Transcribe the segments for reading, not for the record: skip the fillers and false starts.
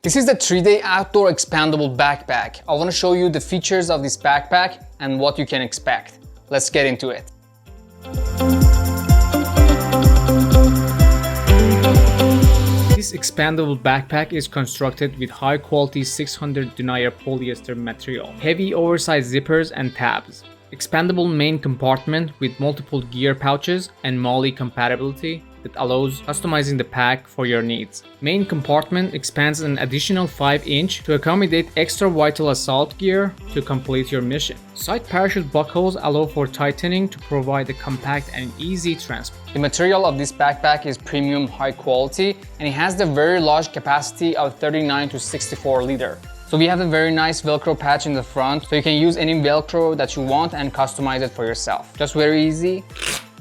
This is the 3-day outdoor expandable backpack. I want to show you the features of this backpack and what you can expect. Let's get into it. This expandable backpack is constructed with high quality 600 Denier polyester material, heavy oversized zippers and tabs, expandable main compartment with multiple gear pouches and Molle compatibility that allows customizing the pack for your needs. Main compartment expands an additional 5-inch to accommodate extra vital assault gear to complete your mission. Side parachute buckles allow for tightening to provide a compact and easy transport. The material of this backpack is premium high quality and it has the very large capacity of 39 to 64 liter. So we have a very nice Velcro patch in the front, so you can use any Velcro that you want and customize it for yourself. Just very easy.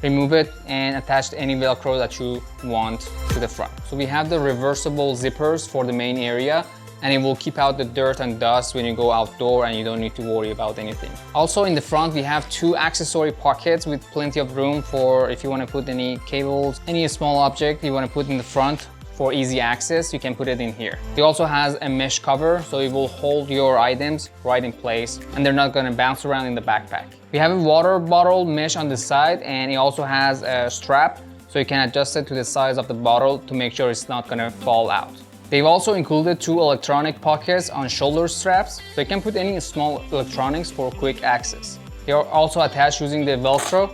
Remove it and attach any Velcro that you want to the front. So we have the reversible zippers for the main area, and it will keep out the dirt and dust when you go outdoor and you don't need to worry about anything. Also in the front we have 2 accessory pockets with plenty of room for if you want to put any cables, any small object you want to put in the front. For easy access, you can put it in here. It also has a mesh cover, so it will hold your items right in place and they're not gonna bounce around in the backpack. We have a water bottle mesh on the side and it also has a strap, so you can adjust it to the size of the bottle to make sure it's not gonna fall out. They've also included 2 electronic pockets on shoulder straps, so you can put any small electronics for quick access. They are also attached using the Velcro,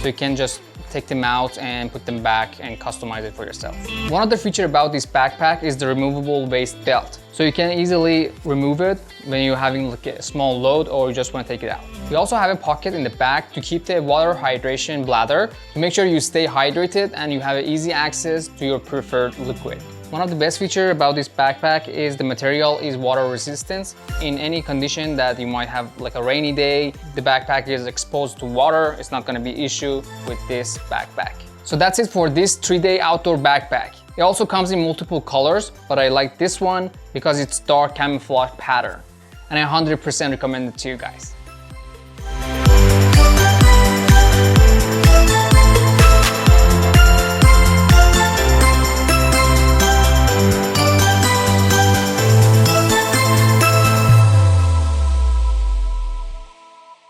so you can just take them out and put them back and customize it for yourself. One other feature about this backpack is the removable waist belt. So you can easily remove it when you're having like a small load or you just want to take it out. We also have a pocket in the back to keep the water hydration bladder to make sure you stay hydrated and you have easy access to your preferred liquid. One of the best features about this backpack is the material is water resistant. In any condition that you might have like a rainy day, the backpack is exposed to water, it's not gonna be an issue with this backpack. So that's it for this 3-day outdoor backpack. It also comes in multiple colors, but I like this one because it's dark camouflage pattern. And I 100% recommend it to you guys.